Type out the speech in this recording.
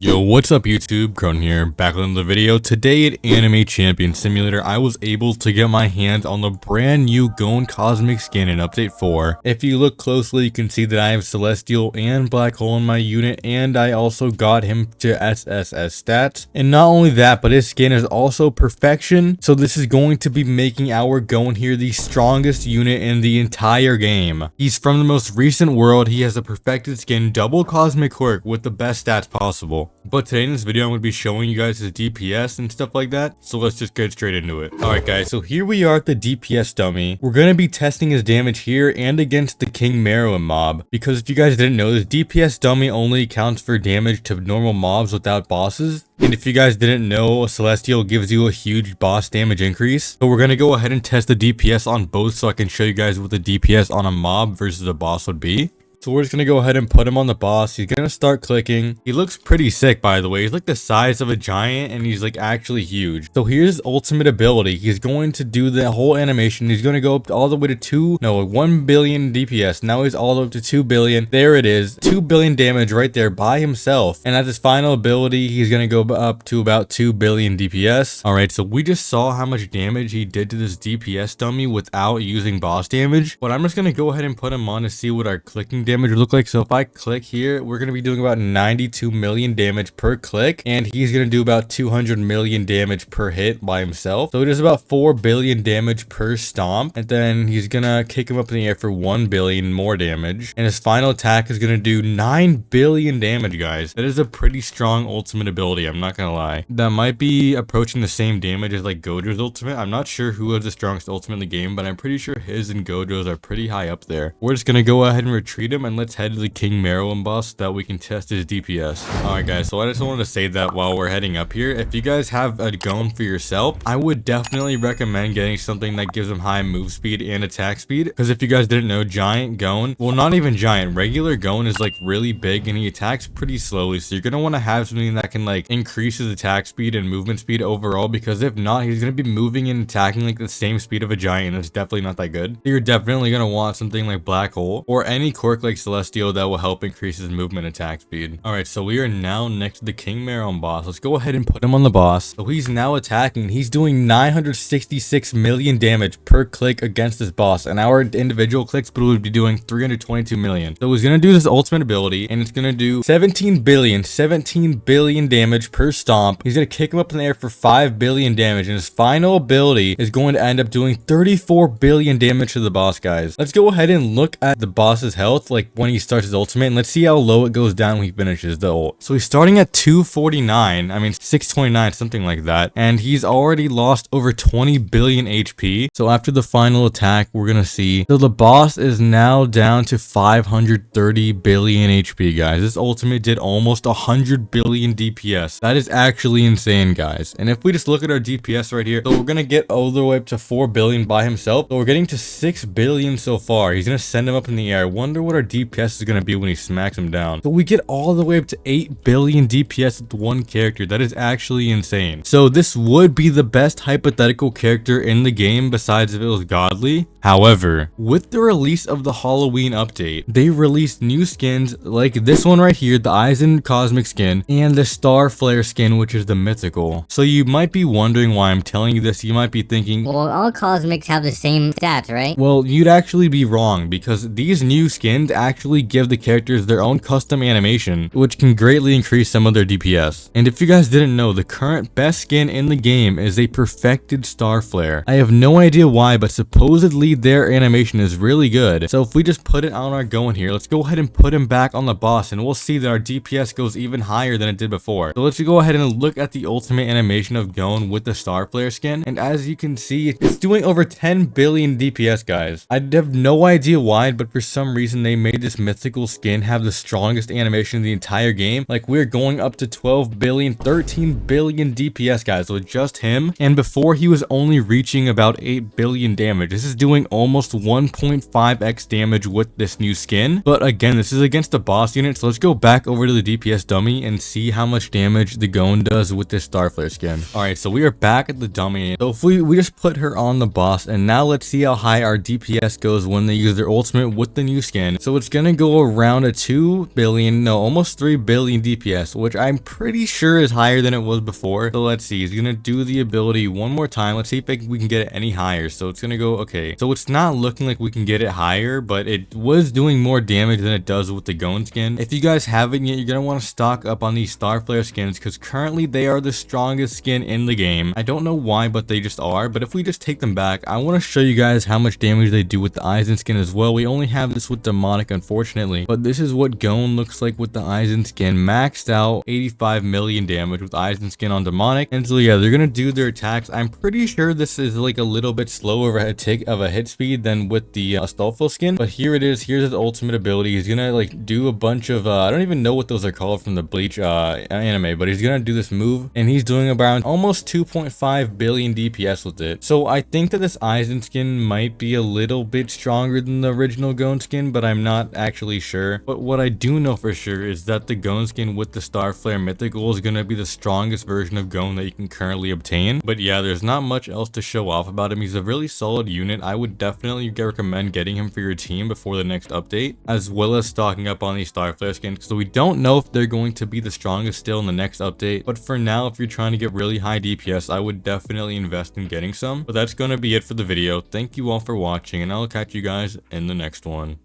Yo, what's up YouTube? Crone here, back with another video. Today at AnimeChampionsSimulator, I was able to get my hands on the brand new Gon Cosmic skin in Update 4. If you look closely, you can see that I have Celestial and Black Hole in my unit, and I also got him to SSS stats. And not only that, but his skin is also Perfection, so this is going to be making our Gon here the strongest unit in the entire game. He's from the most recent world, he has a perfected skin, double Cosmic Quirk with the best stats possible. But today in this video, I'm going to be showing you guys his DPS and stuff like that. So let's just get straight into it. Alright guys, so here we are at the DPS dummy. We're going to be testing his damage here and against the King Merowyn mob. Because if you guys didn't know, this DPS dummy only accounts for damage to normal mobs without bosses. And if you guys didn't know, Celestial gives you a huge boss damage increase. So we're going to go ahead and test the DPS on both so I can show you guys what the DPS on a mob versus a boss would be. So we're just going to go ahead and put him on the boss. He's going to start clicking. He looks pretty sick, by the way. He's like the size of a giant and he's like actually huge. So here's his ultimate ability. He's going to do the whole animation. He's going to go up all the way to 1 billion DPS. Now he's all the way up to 2 billion. There it is. 2 billion damage right there by himself. And at his final ability, he's going to go up to about 2 billion DPS. All right, so we just saw how much damage he did to this DPS dummy without using boss damage. But I'm just going to go ahead and put him on to see what our clicking damage would look like. So if I click here, we're going to be doing about 92 million damage per click, and he's going to do about 200 million damage per hit by himself. So it is about 4 billion damage per stomp, and then he's going to kick him up in the air for 1 billion more damage, and his final attack is going to do 9 billion damage, guys. That is a pretty strong ultimate ability, I'm not going to lie. That might be approaching the same damage as like Gojo's ultimate. I'm not sure who has the strongest ultimate in the game, but I'm pretty sure his and Gojo's are pretty high up there. We're just going to go ahead and retreat him, and let's head to the King Merowyn boss so that we can test his DPS. Alright guys, so I just wanted to say that while we're heading up here, if you guys have a Gon for yourself, I would definitely recommend getting something that gives him high move speed and attack speed. Because if you guys didn't know, giant Gon, well, not even giant, regular Gon is like really big and he attacks pretty slowly. So you're going to want to have something that can like increase his attack speed and movement speed overall, because if not, he's going to be moving and attacking like the same speed of a giant. That's definitely not that good. So you're definitely going to want something like Black Hole or any quirk like Celestial that will help increase his movement attack speed. Alright, so we are now next to the King Merowyn boss. Let's go ahead and put him on the boss. So he's now attacking. He's doing 966 million damage per click against this boss, and our individual clicks would be doing 322 million. So he's going to do this ultimate ability, and it's going to do 17 billion damage per stomp. He's going to kick him up in the air for 5 billion damage, and his final ability is going to end up doing 34 billion damage to the boss, guys. Let's go ahead and look at the boss's health, like when he starts his ultimate, and let's see how low it goes down when he finishes the ult. So he's starting at 249, I mean 629, something like that, and he's already lost over 20 billion HP. So after the final attack, we're gonna see, so the boss is now down to 530 billion HP, guys. This ultimate did almost 100 billion DPS. That is actually insane, guys. And if we just look at our DPS right here, so we're gonna get all the way up to 4 billion by himself. So we're getting to 6 billion so far. He's gonna send him up in the air. I wonder what our DPS is going to be when he smacks him down. So we get all the way up to 8 billion DPS with one character. That is actually insane. So this would be the best hypothetical character in the game besides if it was godly. However, with the release of the Halloween update, they released new skins like this one right here, the Eisen Cosmic skin, and the Star Flare skin, which is the mythical. So you might be wondering why I'm telling you this. You might be thinking, well, all cosmics have the same stats, right? Well, you'd actually be wrong, because these new skins actually give the characters their own custom animation, which can greatly increase some of their DPS. And if you guys didn't know, the current best skin in the game is a perfected Star Flare. I have no idea why, but supposedly their animation is really good. So if we just put it on our Gon here, let's go ahead and put him back on the boss, and we'll see that our DPS goes even higher than it did before. So let's go ahead and look at the ultimate animation of Gon with the Star Flare skin, and as you can see, it's doing over 10 billion DPS, guys. I have no idea why, but for some reason they made this mythical skin have the strongest animation in the entire game. Like, we're going up to 12 billion, 13 billion DPS, guys, with just him. And before, he was only reaching about 8 billion damage. This is doing almost 1.5x damage with this new skin. But again, this is against the boss unit, so let's go back over to the DPS dummy and see how much damage the Gon does with this Star Flare skin. Alright, so we are back at the dummy. So if we just put her on the boss, and now let's see how high our DPS goes when they use their ultimate with the new skin. So So it's gonna go around a 2 billion, no, almost 3 billion DPS, which I'm pretty sure is higher than it was before. So let's see, he's gonna do the ability one more time. Let's see if we can get it any higher. So it's gonna go, okay, so it's not looking like we can get it higher, but it was doing more damage than it does with the Gon skin. If you guys haven't yet, you're gonna want to stock up on these Starflare skins, because currently they are the strongest skin in the game. I don't know why, but they just are. But if we just take them back, I want to show you guys how much damage they do with the Aizen skin as well. We only have this with Demonic, unfortunately, but this is what Gon looks like with the Aizen skin, maxed out 85 million damage with Aizen skin on Demonic. And so yeah, they're gonna do their attacks. I'm pretty sure this is like a little bit slower of a hit speed than with the Astolfo skin, but here it is. Here's his ultimate ability. He's gonna like do a bunch of I don't even know what those are called from the Bleach anime, but he's gonna do this move, and he's doing around almost 2.5 billion DPS with it. So I think that this Aizen skin might be a little bit stronger than the original Gon skin, but I'm not actually sure. But what I do know for sure is that the Gon skin with the Starflare mythical is gonna be the strongest version of Gon that you can currently obtain. But yeah, there's not much else to show off about him. He's a really solid unit. I would definitely recommend getting him for your team before the next update, as well as stocking up on these Starflare skins. So we don't know if they're going to be the strongest still in the next update, but for now, if you're trying to get really high DPS, I would definitely invest in getting some. But that's going to be it for the video. Thank you all for watching, and I'll catch you guys in the next one.